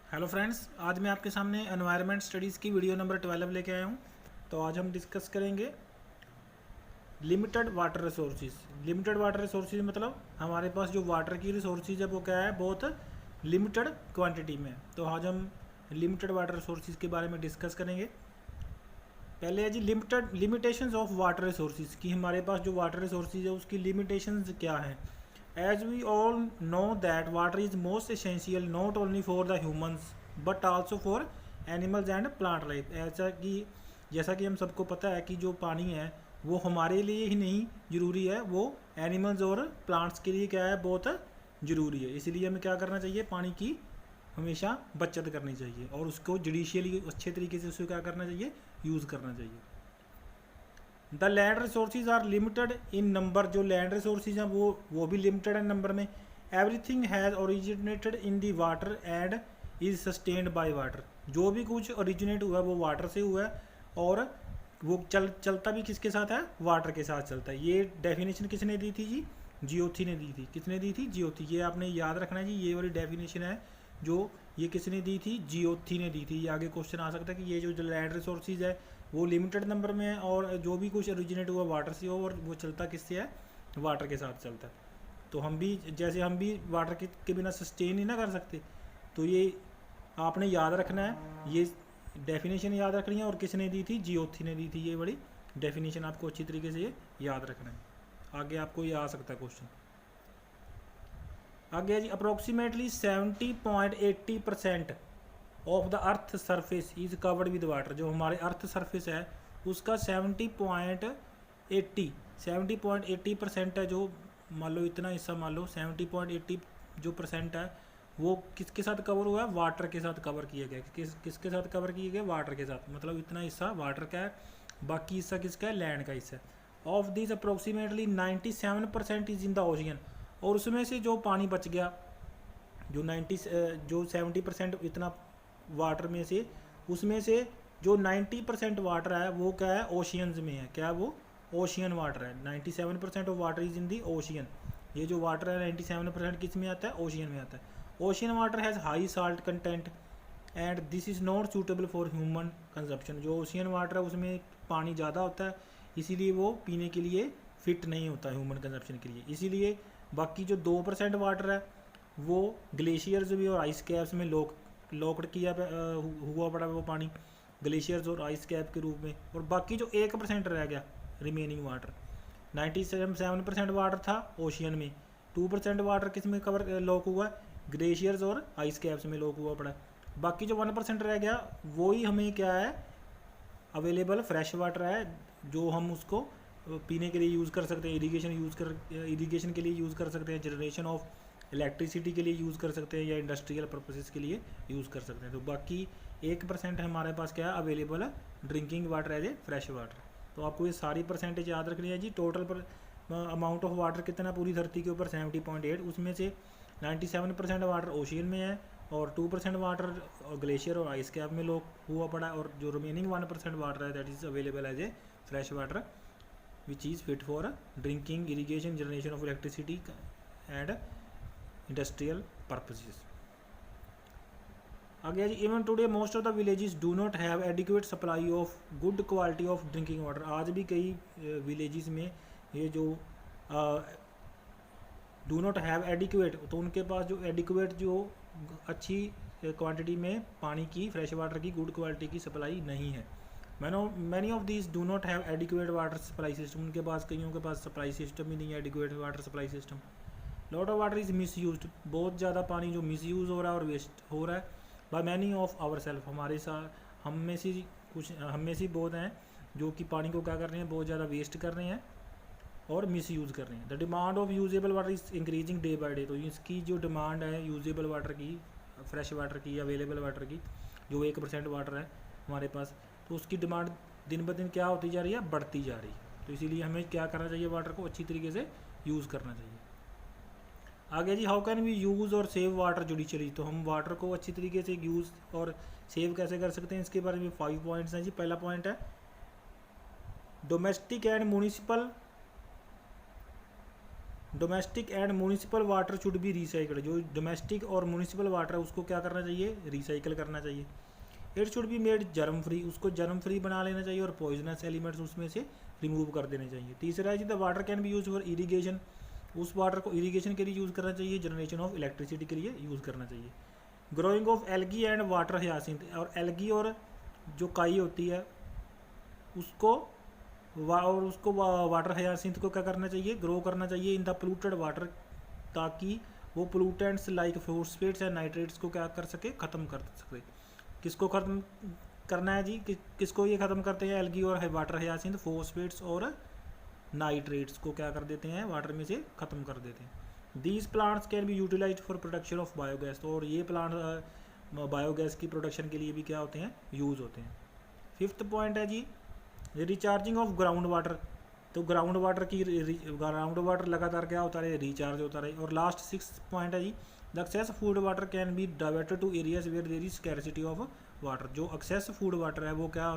Hello friends, आज मैं आपके सामने एनवायरनमेंट स्टडीज़ की वीडियो नंबर 12 लेके आया हूँ। तो आज हम डिस्कस करेंगे limited water resources. Limited water resources मतलब हमारे पास जो वाटर की रिसोर्सेज है वो क्या है, बहुत लिमिटेड क्वांटिटी में। तो आज हम लिमिटेड वाटर रिसोर्सेज के बारे में डिस्कस करेंगे। पहले है जी लिमिटेशंस ऑफ वाटर रिसोर्सेज कि हमारे पास जो वाटर रिसोर्सेज है उसकी लिमिटेशंस क्या हैं। As we all know that water is most essential not only for the humans but also for animals and plant life. ऐसा कि जैसा कि हम सबको पता है कि जो पानी है वो हमारे लिए ही नहीं ज़रूरी है, वो एनिमल्स और प्लांट्स के लिए क्या है, बहुत ज़रूरी है। इसलिए हमें क्या करना चाहिए, पानी की हमेशा बचत करनी चाहिए और उसको जुडिशियली अच्छे तरीके से उसको क्या करना चाहिए, यूज़ करना चाहिए। The land resources are limited in number. जो लैंड रिसोर्सेज हैं वो भी लिमिटेड है नंबर में। Everything has originated in the water and is sustained by water. जो भी कुछ ओरिजिनेट हुआ है वो वाटर से हुआ है और वो चलता भी किसके साथ है, वाटर के साथ चलता है। ये डेफिनेशन किसने दी थी जी, जियोथी ने दी थी। किसने दी थी, जियोथी। ये आपने याद रखना है जी, ये वाली डेफिनेशन है जो ये किसने दी थी, जियोथी ने दी थी। ये आगे क्वेश्चन आ सकता है कि ये जो लैंड रिसोर्सेज है वो लिमिटेड नंबर में है और जो भी कुछ ओरिजिनेट हुआ वाटर से हो और वो चलता किससे है, वाटर के साथ चलता है। तो हम भी जैसे हम भी वाटर के बिना सस्टेन ही ना कर सकते, तो ये आपने याद रखना है, ये डेफिनेशन याद रखनी है। और किसने दी थी, जियोथी ने दी थी। ये बड़ी डेफिनेशन आपको अच्छी तरीके से ये याद रखना है, आगे आपको ये आ सकता है क्वेश्चन। आगे जी, approximately 70.80% of the earth surface is covered with water. जो हमारे अर्थ सरफेस है उसका 70.80% है। जो मान लो इतना हिस्सा, मान लो 70.80 जो परसेंट है वो किसके साथ कवर हुआ है, वाटर के साथ कवर किया गया। किसके साथ कवर किए गए, वाटर के साथ। मतलब इतना हिस्सा वाटर का है, बाकी हिस्सा किसका है, लैंड का हिस्सा। Of this approximately 97% is in the ocean. और उसमें से जो पानी बच गया, जो 70% इतना वाटर में से, उसमें से जो 90% वाटर है वो क्या है, ओशियंस में है। क्या वो ओशियन वाटर है। 97% of water is in the ocean. ये जो वाटर है 97% किस में आता है, ओशियन में आता है। Ocean water has high salt content and this is not suitable for human consumption. जो ओशियन वाटर है उसमें पानी ज़्यादा होता है, इसीलिए वो पीने के लिए फिट नहीं होता ह्यूमन कंजप्शन के लिए। इसीलिए बाकी जो 2% वाटर है वो ग्लेशियर्स भी और आइस कैप्स में लॉक्ड किया हुआ पड़ा वो पानी, ग्लेशियर्स और आइस कैप के रूप में। और बाकी जो 1% रह गया रिमेनिंग वाटर, 97% वाटर था ओशियन में, 2% वाटर किस में कवर लॉक हुआ है, ग्लेशियर्स और आइस कैप्स में लॉक हुआ पड़ा है। बाकी जो 1% रह गया वो ही हमें क्या है, अवेलेबल फ्रेश वाटर है, जो हम उसको पीने के लिए यूज़ कर सकते हैं, इरीगेशन के लिए यूज़ कर सकते हैं, जनरेशन ऑफ इलेक्ट्रिसिटी के लिए यूज़ कर सकते हैं, या इंडस्ट्रियल पर्पसेस के लिए यूज़ कर सकते हैं। तो बाकी 1% हमारे पास क्या है, अवेलेबल है drinking water as a fresh water. तो आपको ये सारी परसेंटेज याद रखनी है जी। टोटल पर अमाउंट ऑफ वाटर कितना पूरी धरती के ऊपर, 70.8। उसमें से 97% वाटर ओशियन में है और 2% वाटर ग्लेशियर और आइस कैप में लॉक हुआ पड़ा है। और जो रिमेनिंग 1% वाटर है that is available as a fresh water which is fit for drinking, irrigation, generation of electricity and industrial purposes. आगे जी, even today most of the villages do not have adequate supply of good quality of drinking water. आज भी कई villages में ये जो do not have adequate, तो उनके पास जो एडिक्वेट, जो अच्छी क्वांटिटी में पानी की, फ्रेश वाटर की गुड क्वालिटी की सप्लाई नहीं है। Many of these do not have adequate water supply system. उनके पास, कईयों के पास सप्लाई सिस्टम ही नहीं है, adequate water supply system. Lot of water is miss use. बहुत ज़्यादा पानी जो मिस यूज़ हो रहा है और वेस्ट हो रहा है by many of our self. हमारे साथ हम में से बहुत हैं जो कि पानी को क्या कर रहे हैं, बहुत ज़्यादा वेस्ट कर रहे हैं और मिस यूज़ कर रहे हैं। The demand of usable water is increasing day by day. तो इसकी जो डिमांड है यूजेबल वाटर की, फ्रेश वाटर की, अवेलेबल वाटर की, जो 1% वाटर है हमारे पास, तो उसकी डिमांड दिन ब दिन क्या होती जा रही है, बढ़ती जा रही है। तो इसीलिए हमें क्या करना चाहिए, वाटर को अच्छी तरीके से यूज़ करना चाहिए। आगे जी, हाउ कैन वी यूज़ और सेव वाटर जुडिशली। तो हम वाटर को अच्छी तरीके से यूज़ और सेव कैसे कर सकते हैं, इसके बारे में 5 पॉइंट्स हैं जी। पहला पॉइंट है domestic and municipal domestic and municipal water should be recycled, जो डोमेस्टिक और म्यूनिसिपल वाटर है उसको क्या करना चाहिए, रिसाइकल करना चाहिए। It should be made germ free, उसको जर्म फ्री बना लेना चाहिए और पॉइजनस एलिमेंट्स उसमें से रिमूव कर देने चाहिए। तीसरा है जी the water can be use for irrigation, उस वाटर को इरीगेशन के लिए यूज़ करना चाहिए, जनरेशन ऑफ इलेक्ट्रिसिटी के लिए यूज़ करना चाहिए। Growing of algae and water hyacinth, और एल्गी और जो काई होती है उसको और उसको वाटर हयासिंथ को क्या करना चाहिए, ग्रो करना चाहिए इन द पोल्यूटेड वाटर, ताकि वो pollutants like phosphates and nitrates को क्या कर सके, ख़त्म कर सके। किसको ख़त्म करना है जी, किसको ये ख़त्म करते हैं, एल्गी और वाटर हयासिंथ फॉस्फेट्स और नाइट्रेट्स को क्या कर देते हैं, वाटर में से ख़त्म कर देते हैं। These plants can be utilised for production of biogas, और ये प्लांट बायोगैस की प्रोडक्शन के लिए भी क्या होते हैं, यूज़ होते हैं। फिफ्थ पॉइंट है जी रिचार्जिंग ऑफ ग्राउंड वाटर, तो ग्राउंड वाटर लगातार क्या होता रहे, रिचार्ज होता रहे। और लास्ट सिक्स पॉइंट है जी the excess food water can be diverted to areas where there is scarcity of water, जो एक्सेस फूड वाटर है वो क्या,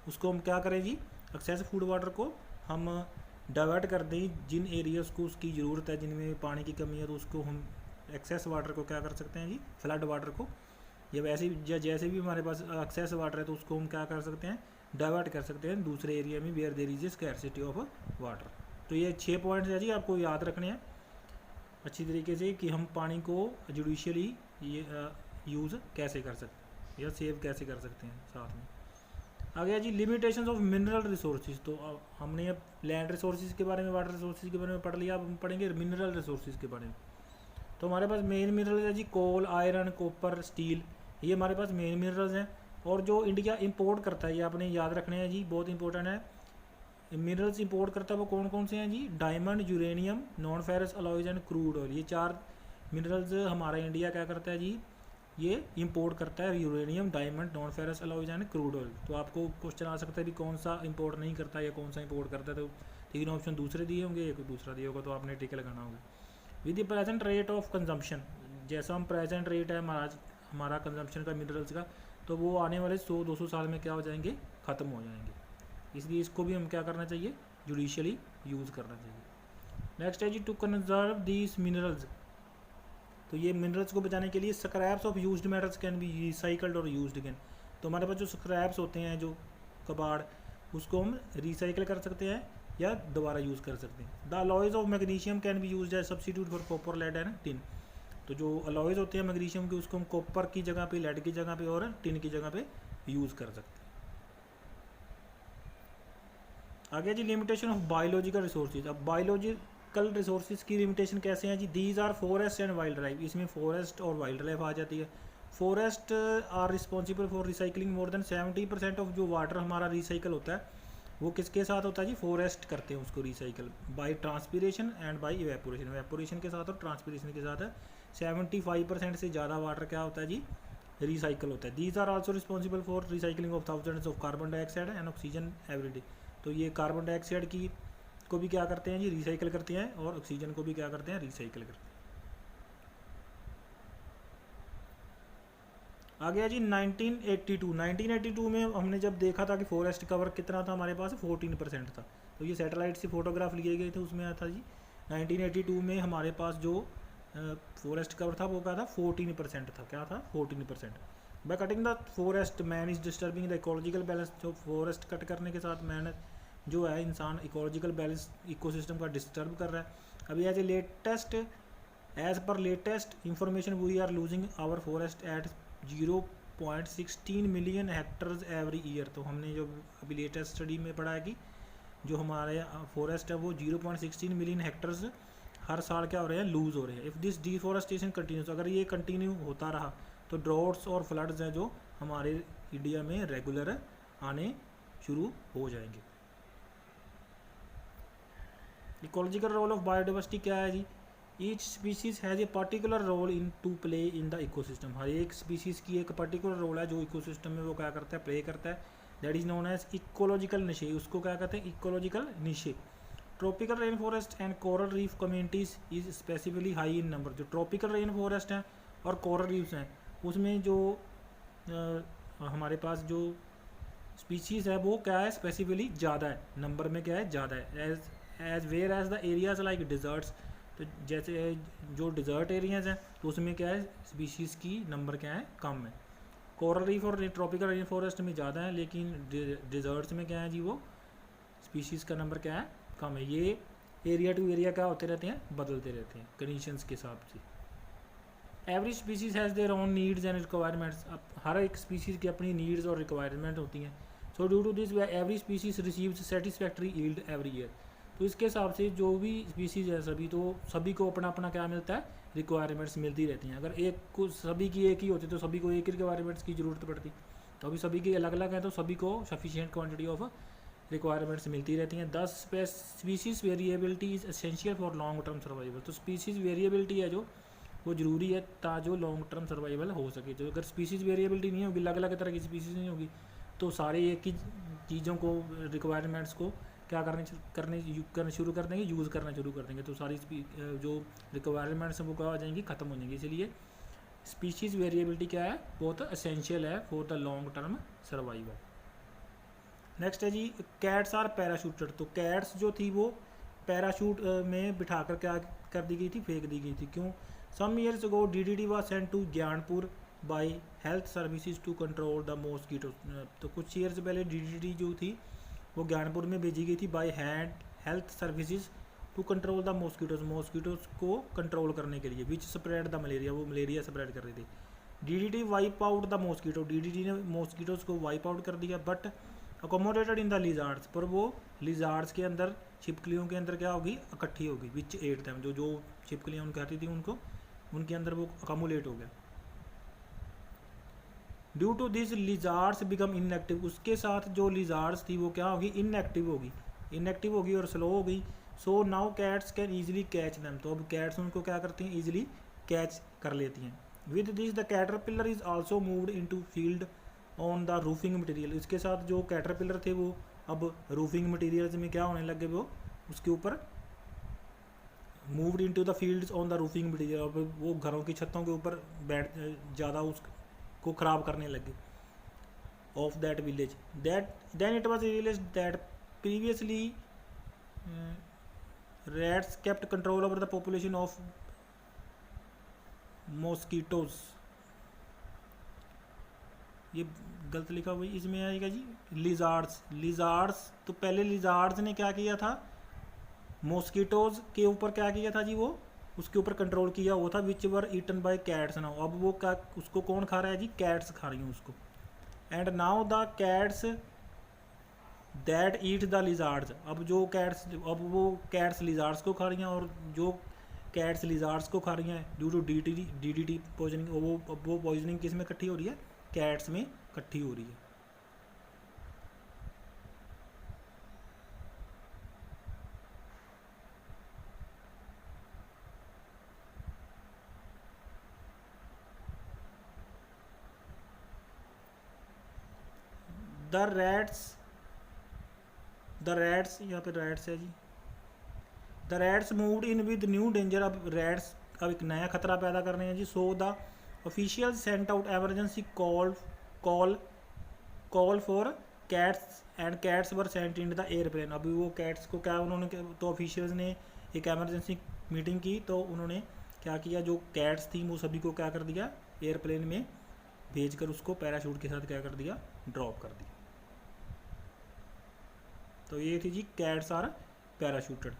उसको हम क्या करें जी, एक्सेस फूड वाटर को हम डाइवर्ट कर दें जिन एरियाज़ को उसकी ज़रूरत है, जिनमें पानी की कमी है, तो उसको हम एक्सेस वाटर को क्या कर सकते हैं जी, फ्लड वाटर को, या वैसे भी जैसे भी हमारे पास एक्सेस वाटर है तो उसको हम क्या कर सकते हैं, डाइवर्ट कर सकते हैं दूसरे एरिया में where there is a scarcity of water. तो ये 6 पॉइंट्स है जी, आपको याद रखने हैं अच्छी तरीके से कि हम पानी को जुडिशियली ये यूज़ कैसे कर सकते हैं या सेव कैसे कर सकते हैं। साथ में आ गया जी लिमिटेशंस ऑफ मिनरल रिसोर्सेज, तो अब हमने अब लैंड रिसोर्सेज के बारे में, वाटर रिसोर्सेज के बारे में पढ़ लिया, अब हम पढ़ेंगे मिनरल रिसोर्सेज के बारे में। तो हमारे पास मेन मिनरल है जी कोल, आयरन, कॉपर, स्टील, ये हमारे पास मेन मिनरल्स हैं। और जो इंडिया इंपोर्ट करता है, ये आपने याद रखने हैं जी, बहुत इंपॉर्टेंट है। मिनरल्स इंपोर्ट करता है वो कौन कौन से हैं जी, diamond, uranium, non ferrous alloys and crude oil, ये 4 मिनरल्स हमारा इंडिया क्या करता है जी, ये इंपोर्ट करता है, uranium, diamond, non ferrous alloys and crude oil. तो आपको क्वेश्चन आ सकता है कि कौन सा इंपोर्ट नहीं करता या कौन सा इंपोर्ट करता है, तो 3 ऑप्शन दूसरे दिए होंगे, एक दूसरा दिया होगा, तो आपने टिक लगाना होगा। With the present rate of consumption, जैसा हम प्रेजेंट रेट है हमारा कंजम्पशन का मिनरल्स का, तो वो आने वाले 100-200 साल में क्या हो जाएंगे, ख़त्म हो जाएंगे। इसलिए इसको भी हम क्या करना चाहिए, जुडिशियली यूज़ करना चाहिए। नेक्स्ट है जी टू कंजर्व दीज मिनरल्स, तो ये मिनरल्स को बचाने के लिए scraps of used metals can be recycled और यूज्ड अगेन, तो हमारे पास जो स्क्रैप्स होते हैं, जो कबाड़, उसको हम रिसाइकल कर सकते हैं या दोबारा यूज़ कर सकते हैं। The alloys of magnesium can be used as substitute for copper, lead and tin, तो जो अलॉयज होते हैं मैग्नीशियम के, उसको हम कॉपर की जगह पे, लेड की जगह पे और टिन की जगह पे यूज़ कर सकते हैं। आगे जी लिमिटेशन ऑफ बायोलॉजिकल रिसोर्सेज, अब बायोलॉजिकल रिसोर्सेज की लिमिटेशन कैसे हैं जी, these are forest and wild life, इसमें फॉरेस्ट और वाइल्ड लाइफ आ जाती है। Forest are responsible for recycling more than 70% of जो वाटर हमारा रिसाइकल होता है वो किसके साथ होता है जी, फॉरेस्ट करते हैं उसको recycle by transpiration and by evaporation, evaporation के साथ और ट्रांसपीरेशन के साथ है। 75% से ज़्यादा वाटर क्या होता है जी, रिसाइकल होता है। These are also responsible for recycling of thousands of carbon dioxide and oxygen every day, तो ये कार्बन डाइऑक्साइड की को भी क्या करते हैं जी, रिसाइकल करते हैं, और ऑक्सीजन को भी क्या करते हैं, रिसाइकल करते हैं। आ गया जी 1982 में हमने जब देखा था कि फॉरेस्ट कवर कितना था हमारे पास, 14% था, तो ये सैटेलाइट से फोटोग्राफ लिए गए थे, उसमें आया था जी 1982 में हमारे पास जो फॉरेस्ट कवर था वो क्या था, 14% था, क्या था, 14%। By cutting the forest man is disturbing the ecological balance, जो फॉरेस्ट कट करने के साथ मैन जो है इंसान इकोलॉजिकल बैलेंस, इकोसिस्टम का डिस्टर्ब कर रहा है। अभी as per latest information we are losing our forest at 0.16 million hectares every year, तो हमने जो अभी लेटेस्ट स्टडी में पढ़ा है कि जो हमारे फॉरेस्ट है वो 0.16 मिलियन हेक्टर्स हर साल क्या हो रहे हैं, लूज़ हो रहे हैं। इफ़ दिस डिफॉरेस्टेशन कंटिन्यूस, अगर ये कंटिन्यू होता रहा तो ड्रॉट्स और फ्लड्स हैं जो हमारे इंडिया में रेगुलर आने शुरू हो जाएंगे। इकोलॉजिकल रोल ऑफ बायोडाइवर्सिटी क्या है जी, each species has a particular role in to play in the ecosystem, हर एक स्पीसीज़ की एक पर्टिकुलर रोल है जो इकोसिस्टम में वो क्या करता है, प्ले करता है। That is known as ecological niche, उसको क्या कहते हैं, ecological niche. Tropical rain forest and coral reef communities is specifically high in number, जो ट्रॉपिकल रेन फॉरेस्ट हैं और कोरल रीफ्स हैं उसमें जो हमारे पास जो स्पीशीज़ है वो क्या है, स्पेसिफिकली ज़्यादा है, नंबर में क्या है, ज़्यादा है। As where as the areas like deserts, तो जैसे जो डिज़र्ट एरियाज़ हैं तो उसमें क्या है, स्पीशीज़ की नंबर क्या है, कम है। कोरल रीफ और ट्रॉपिकल रेन फॉरेस्ट में ज़्यादा है, लेकिन डिज़र्ट्स में क्या है जी, वो स्पीशीज़ का नंबर क्या है, कम है। ये एरिया टू एरिया क्या होते रहते हैं, बदलते रहते हैं कंडीशंस के हिसाब से। Every species has their own needs and requirements. अब हर एक स्पीशीज़ की अपनी नीड्स और रिक्वायरमेंट होती हैं। So due to this every species receives satisfactory yield every year. तो इसके हिसाब से जो भी स्पीशीज़ है सभी को अपना अपना क्या मिलता है, रिक्वायरमेंट्स मिलती रहती हैं। अगर एक को सभी की एक ही होती तो सभी को एक ही रिक्वायरमेंट्स की ज़रूरत पड़ती। तो अभी सभी की अलग अलग हैं तो सभी को सफिशिएंट क्वांटिटी ऑफ रिक्वायरमेंट्स मिलती रहती हैं। 10 species variability is essential for long term survival. तो स्पीशीज़ वेरिएबिलिटी है जो वो ज़रूरी है ताकि लॉन्ग टर्म सर्वाइवल हो सके। जो अगर स्पीशीज़ वेरिएबिलिटी नहीं होगी, अलग अलग तरह की स्पीशीज़ नहीं होगी, तो सारे एक ही चीज़ों को, रिक्वायरमेंट्स को क्या करने शुरू कर देंगे, यूज़ करना शुरू कर देंगे। तो सारी जो रिक्वायरमेंट्स हैं वो क्या हो जाएंगी, ख़त्म हो जाएंगी। इसलिए स्पीशीज़ वेरिएबिलिटी क्या है, बहुत असेंशियल है for the long term survival. Next है जी, कैट्स आर पैराशूटेड। तो कैट्स जो थी वो पैराशूट में बिठाकर क्या कर दी गई थी, फेंक दी गई थी। क्यों? Some years ago DDT was sent to Gyanpur by health services to control the mosquito. तो कुछ ईयर्स पहले DDT जो थी वो ज्ञानपुर में भेजी गई थी by health services to control the mosquitoes को कंट्रोल करने के लिए, विच स्प्रेड द मलेरिया। वो मलेरिया स्प्रेड कर रही थी। DDT wipe out the mosquito. DDT ने मॉस्कीटोज को वाइप आउट कर दिया, but accommodated in the lizards. पर वो लिजार्ड्स के अंदर, छिपकलियों के अंदर क्या होगी, इकट्ठी होगी। विच एट दैम, जो छिपकलियाँ उनकी आती थी उनको, उनके अंदर वो अकोमोलेट हो गया। Due to this lizards become inactive. उसके साथ जो लिजार्ड्स थी वो क्या होगी, इनएक्टिव होगी और स्लो हो गई। So now cats can easily catch them. तो अब कैट्स उनको क्या करती हैं, ईजिली कैच कर लेती हैं। With this the caterpillar is also moved into field on the roofing material. इसके साथ जो कैटरपिलर थे वो अब रूफिंग मटेरियल्स में क्या होने लगे, वो उसके ऊपर moved into the fields on the roofing material. अब वो घरों की छतों के ऊपर बैठ ज़्यादा उसको ख़राब करने लगे of that village. Then it was realised that previously rats kept control over the population of mosquitoes. ये गलत लिखा हुआ है, इसमें आएगा जी लिजार्ड्स। तो पहले लिजार्ड्स ने क्या किया था, मॉस्कीटोज के ऊपर क्या किया था जी, वो उसके ऊपर कंट्रोल किया हुआ था। विच वर ईटन बाय कैट्स। नाउ अब वो क्या, उसको कौन खा रहा है जी, कैट्स खा रही हैं उसको। And now the cats that eat the lizards. अब वो कैट्स लिजार्ड्स को खा रही हैं, और जो कैट्स लिजार्ड्स को खा रही हैं ड्यू टू DDT पॉइजनिंग। वो पॉइजनिंग किस में इकट्ठी हो रही है, कैट्स में इकट्ठी हो रही है। द रैट्स यहाँ पे रैट्स है जी। The rats moved in with new danger. अब रैट्स अब एक नया खतरा पैदा कर रहे हैं जी। So the official sent out emergency call for cats and cats were sent in the airplane. अभी वो कैट्स को क्या उन्होंने, तो ऑफिशियल्स ने एक एमरजेंसी मीटिंग की, तो उन्होंने क्या किया, जो कैट्स थी वो सभी को क्या कर दिया, एयरप्लेन में भेजकर उसको पैराशूट के साथ क्या कर दिया, ड्रॉप कर दिया। तो ये थी जी कैट्स आर पैराशूटेड।